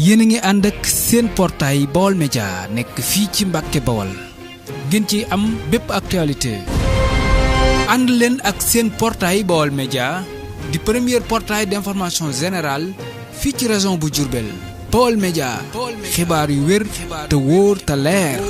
yéen a ngi ànd ak seen portail Baol Média nekk fii ci Mbàkke Bawol ngeen ci am bépp actualité ànd leen ak seen portail Baol Média di premier portail d'information générale fii ci région bu Diourbel Baol Média xibaar yu wér te wóor te leer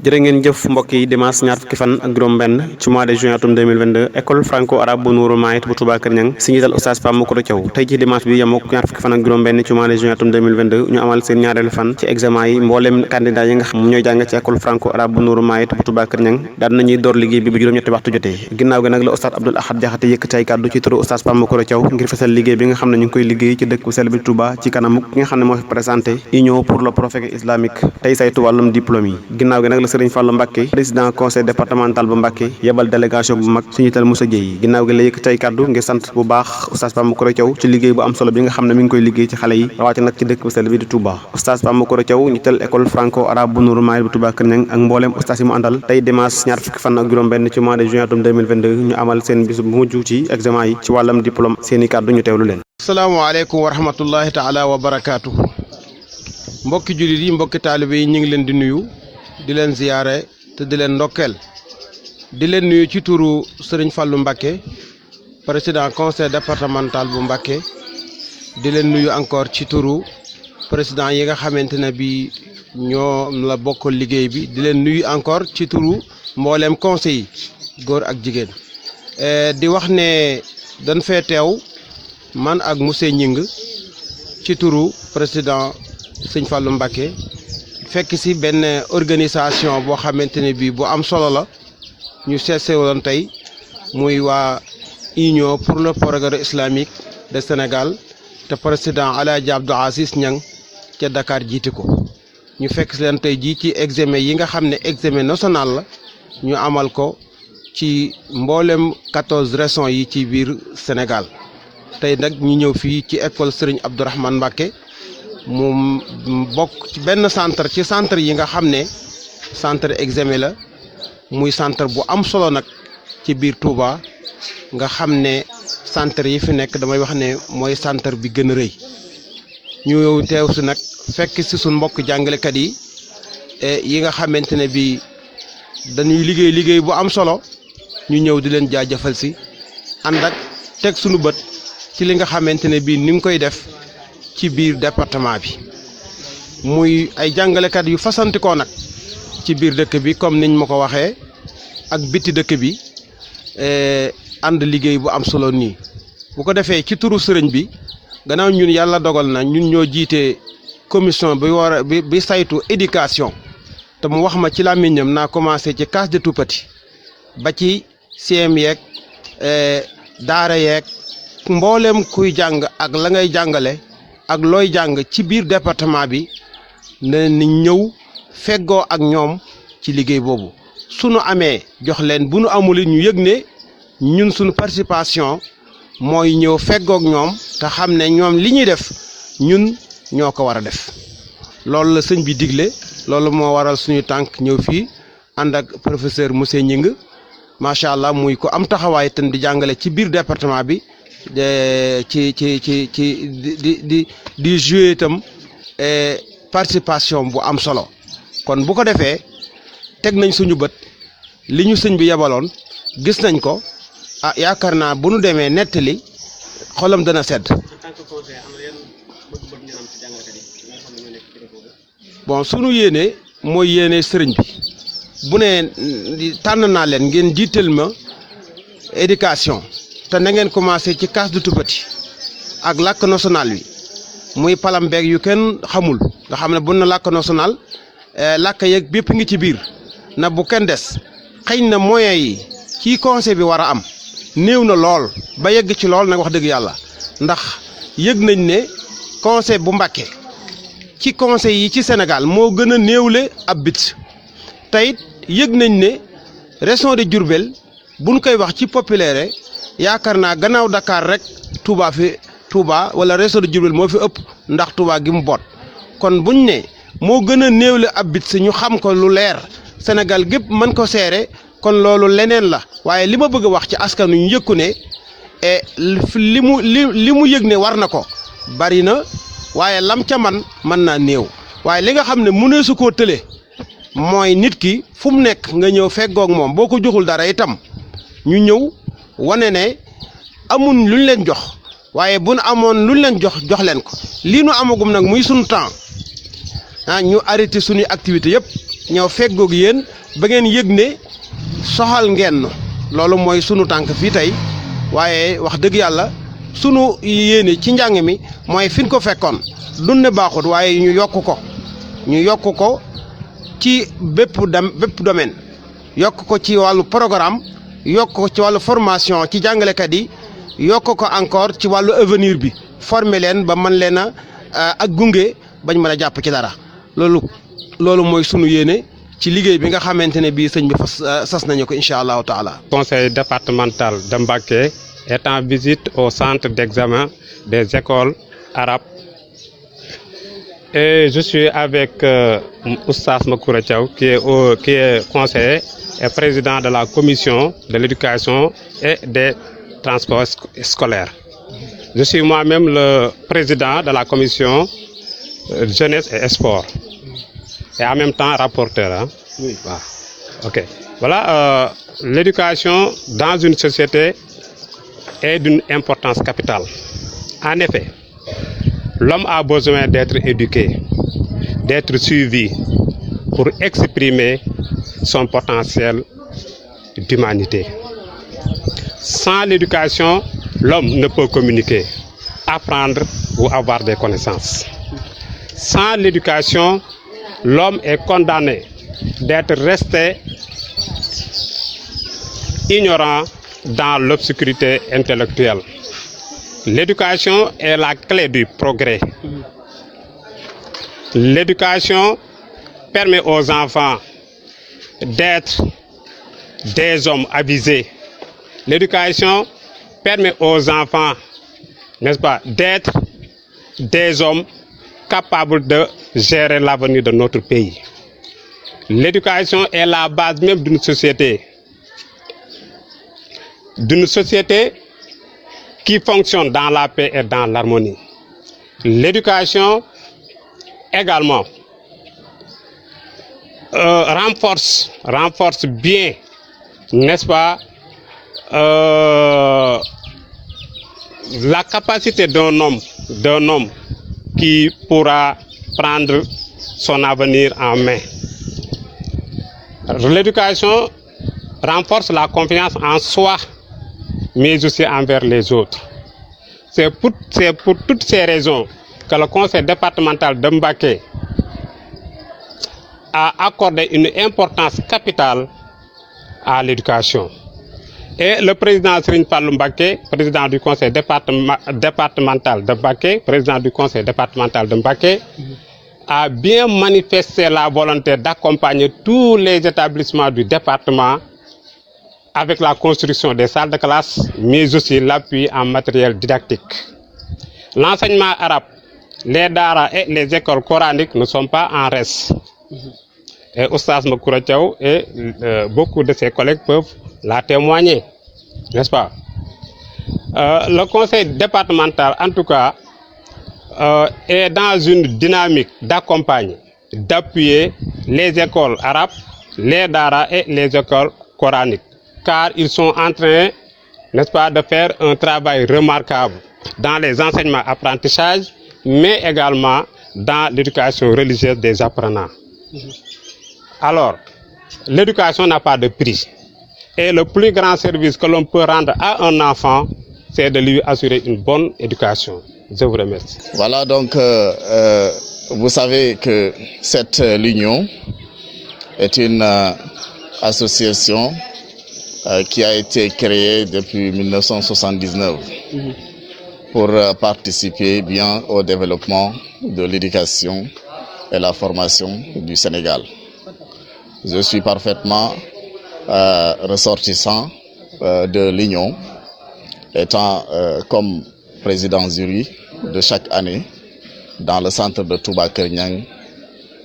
jërë ngeen jëf mbokk yi dimanche ñaar fukki fan ak juróom-benn ci mois de juin atum 2022 école franco arabe bu Nourou Mahit bu Touba Kër Ñang si njiital oustaz Pape Makoura Thiaw tey ci dimanche bi yemook ñaar fukki fan ak juróom-benn ci mois de juin atum 2022 ñu amal seen ñaareelu fan ci examen yi mbooleem candidat yi nga xam ñooy jàng ci école franco arabe bu Nourou Mahit bu Touba Kër Ñang daan nañuy door liggéey bi bu juróom-ñetti waxtu jotee ginnaaw gi nag la oustaz Abdoul Ahad Jaxate yëkkati ay kàddu ci turu oustaz Pape Makoura Thiaw ngir fesal liggéey bi nga xam ne ñu ngi koy liggéey ci dëkk bu sell bi Touba ci kanamu ki nga xam ne moo fi présenté union pour le prophète islamique tey saytu wàllum diplôme yi ginnaaw gi nag la Serigne Fallou Mbacké président conseil départemental bu Mbacké yebal délégation bu mag suñu tal Moussa Dieye ginnaaw gi la yëkkati ay kàddu ngir sant bu baax oustaz Pape Makoura Thiaw ci liggéey bu am solo bi nga xam ne mi ngi koy liggéey ci xale yi rawaati nag ci dëkk bu sell bi di Touba oustaz Pape Makoura Thiaw ñu tel école franco arabe bu Nourou Mahit bu Touba Kër Ñang ak mbooleem oustaz yi mu àndal tey dimanche ñaar fukki fan ak juróom-benn ci mois de juin atum 2022 ñu amal seen bis bu mujj ci examen yi ci wàllam diplôme seeni kàddu ñu teewlu leen. asalaamaaleykum wa rahmatullahi taala wa barakaatu mbokki jullit yi mbokki taalibe yi ñu ngi leen di nuyu di leen ziyaare te di leen ndokkeel di leen nuyu ci turu Serigne Fallou Mbacké président conseil départemental bu Mbacké di leen nuyu encore ci turu président yi nga xamante ne bi ñoo la bokk liggéey bi di leen nuyu encore ci turu mbooleem conseil yi góor ak jigéen di wax ne dañ fee teew man ak monsieur Gningue ci turu président Serigne Fallou Mbacké fekk ci benn organisation boo xamante ne bii bu am solo la ñu seetsewoon tey muy waa union pour le progrès islamique de Sénégal te président Alaaji Abdou Aziz Niang ca Dakar jiite ko ñu fekk leen tey jii ci examen yi nga xam ne examen national la ñu amal ko ci mboolem 14 régions yi ci biir Sénégal tey nag ñu ñëw fii ci école Serigne Abdourahmane Mbacké mu bokk ci benn centre ci centre yi nga xam ne centre examen la muy centre bu am solo nag ci biir Touba nga xam ne centre yi fi nekk damay wax ne mooy centre bi gën a rëy ñu teew si nag fekk si suñ mbokk jàngalekat yi nga xamante ne bi dañuy liggéey bu am solo ñu ñëw di leen jaajëfal si ànd ak teg suñu bët ci li nga xamante ne bii ni ngi koy def ci biir département bi muy ay jàngalekat yu fasantikoo nag ci biir dëkk bi comme niñ ma ko waxee ak biti dëkk bi ànd liggéey bu am solo nii bu ko defee ci turu sëriñ bi gannaaw ñun yàlla dogal na ñun ñoo jiite commission bi saytu éducation te mu wax ma ci làmmiñam naa commencé ci case de tout petit ba ci CM yeeg daara yeeg mbooleem kuy jàng ak la ngay jàngale ak looy jàng ci biir département bi ne ni ñëw feggoo ak ñoom ci liggéey boobu sunu amee jox leen bu nu amul ñu yëg ne ñun sunu participation mooy ñëw feggoo ak ñoom te xam ne ñoom li ñuy def ñun ñoo ko war a def loolu la sëñ bi digle loolu moo waral suñu tànk ñëw fii ànd ak professeur monsieur Gningue macha allah muy ko am taxawaay itam di jàngale ci biir département bi di jouer itam participation bu am solo kon bu ko defee teg nañ suñu bët li ñu sëñ bi yebaloon gis nañ ko yaakaar naa bu nu demee nettali xolam dana sedd. bon sunu yéene mooy yéene sëriñ bi bu ne tànn naa leen ngeen jiital ma éducation te na ngeen commencé ci case de tout petit ak làkk national wi muy palambeeg yu kenn xamul nga xam ne bu na làkk national làkk yeeg bépp ngi ci biir na bu kenn des xëy na moyens yi ci conseil bi war a am néew na lool ba yegg ci lool nag wax dëgg yàlla ndax yëg nañ ne conseil bu Mbacké ci conseil yi ci Sénégal moo gën a néewle ab bit tey yëg nañ ne région de Diourbel buñ koy wax ci populaire yaakaar naa gannaaw Dakar rek Touba wala région de Diourbel moo fi ëpp ndax Touba gi mu boot kon buñ ne moo gën a néewle ab bit si ñu xam ko lu leer Sénégal gépp mën ko seere kon loolu leneen la waaye li ma bëgg a wax ci askan wi ñu yëkku ne li mu yëg ne war na ko bari na waaye lam ca mën naa néew waaye li nga xam ne mënee su koo tële mooy nit ki fu mu nekk nga ñëw feggoog moom boo ko joxul dara itam ñu ñëw wane ne amun luñ leen jox waaye bu nu amoon luñ leen jox leen ko lii nu amagum nag muy sunu temps ñu arrêté suñuy activité yëpp ñëw feggoog yéen ba ngeen yëg ne soxal ngeen loolu mooy sunu tànk fii tey waaye wax dëgg yàlla sunu yéene ci njàng mi mooy fi ñu ko fekkoon dun ne baaxut waaye ñu yokk ko ci bépp domaine yokk ko ci wàllu programme yokk ko ci wàllu formation ci jàngalekat yi yokk ko encore ci wàllu avenir bi former leen ba mën leen a ak gunge bañ mën a jàpp ci dara loolu mooy sunu yéene ci liggéey bi nga xamante ne bii sëñ bi sas nañu ko incha allahu taala. Conseil départemental de Mbacké est en visite au centre d'examen des écoles arabes et je suis avec Oustaz Makoura Thiaw qui est conseiller et président de la commission de l'éducation et des transports scolaires. Je suis moi-même le président de la commission jeunesse et sport et en même temps rapporteur. Hein? Oui. Voilà. Ok. Voilà, l'éducation dans une société est d'une importance capitale. En effet, l'homme a besoin d'être éduqué, d'être suivi pour exprimer son potentiel d'humanité. Sans l'éducation, l'homme ne peut communiquer, apprendre ou avoir des connaissances. Sans l'éducation, l'homme est condamné d'être resté ignorant dans l'obscurité intellectuelle. L'éducation est la clé du progrès. L'éducation permet aux enfants d'être des hommes avisés. L'éducation permet aux enfants, n'est-ce pas, d'être des hommes capables de gérer l'avenir de notre pays. L'éducation est la base même d'une société qui fonctionne dans la paix et dans l'harmonie. L'éducation également renforce bien, n'est-ce pas, la capacité d'un homme qui pourra prendre son avenir en main. L'éducation renforce la confiance en soi, mais aussi envers les autres. C'est pour toutes ces raisons que le conseil départemental de Mbacké a accordé une importance capitale à l'éducation. Et le président Serigne Fallou Mbacké, président du conseil départemental de Mbacké, a bien manifesté la volonté d'accompagner tous les établissements du département avec la construction des salles de classe, mais aussi l'appui en matériel didactique. L'enseignement arabe, les daara et les écoles coraniques ne sont pas en reste. Et Oustaz Makoura Thiaw et beaucoup de ses collègues peuvent la témoigner, n'est-ce pas? Le conseil départemental, en tout cas, est dans une dynamique d'accompagner, d'appuyer les écoles arabes, les daara et les écoles coraniques, car ils sont en train, n'est-ce pas, de faire un travail remarquable dans les enseignements apprentissages, mais également dans l'éducation religieuse des apprenants. Alors, l'éducation n'a pas de prix. Et le plus grand service que l'on peut rendre à un enfant, c'est de lui assurer une bonne éducation. Je vous remercie. Voilà, donc, vous savez que cette l'Union est une association qui a été créée depuis 1979 pour participer bien au développement de l'éducation et la formation du Sénégal. Je suis parfaitement ressortissant de l'Union, étant comme président jury de chaque année dans le centre de Touba Kër Niang,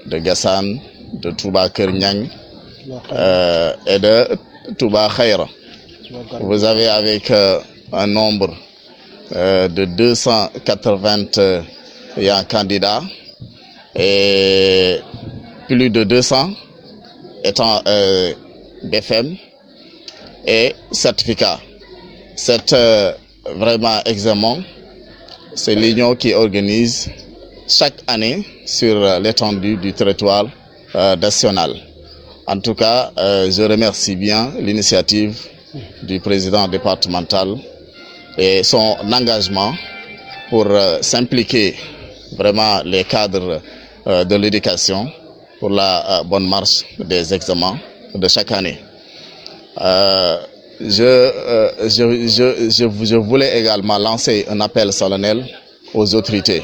de Gassane, de Touba Kër Niang et de Touba Khayra. vous avez avec un nombre de 281 candidats et plus de 200 étant BFM et certificats. Cet vraiment examen, c'est l'Union qui organise chaque année sur l'étendue du territoire national. En tout cas, je remercie bien l'initiative du président départemental et son engagement pour s'impliquer vraiment les cadres de l'éducation pour la bonne marche des examens de chaque année. Je voulais également lancer un appel solennel aux autorités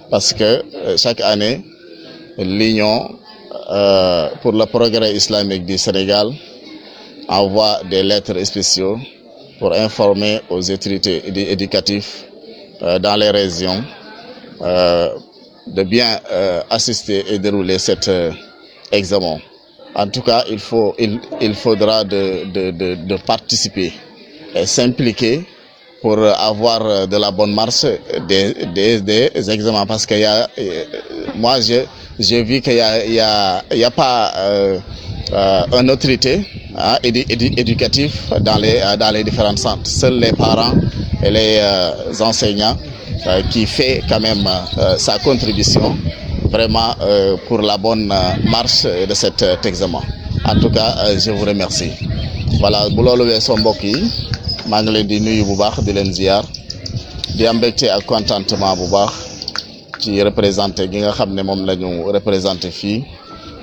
parce que chaque année, l'Union pour le progrès islamique du Sénégal envoie des lettres spéciales pour informer aux autorités éducatives dans les régions de bien assister et dérouler cet examen. En tout cas, il faudra de participer et s'impliquer pour avoir de la bonne marche des examens. Parce que moi, j'ai vu qu'il n'y a pas une autorité éducative dans les différents centres. Seuls les parents et les enseignants qui fait quand même sa contribution vraiment pour la bonne marche de cet examen. En tout cas, je vous remercie. Voilà, bu loolu weesoo mbokk yi maa ngi leen di nuyu bu baax di leen ziar di am mbégte ak contentement bu baax ci représenté gi nga xam ne moom la ñu représenté fii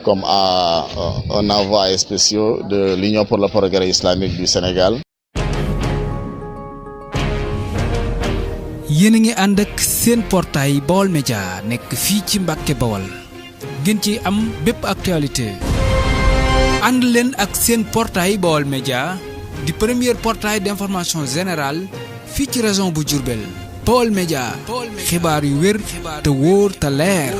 comme un envoyé spécial de l'Union pour le progrès islamique du Sénégal. yéen a ngi ànd ak seen portail Baol Média nekk fii ci Mbàkke Bawol ngeen ci am bépp actualité ànd leen ak seen portail Baol Média di premier portail d'information générale fii ci région bu Diourbel. Baol Média xibaar yu wér te wóor te leer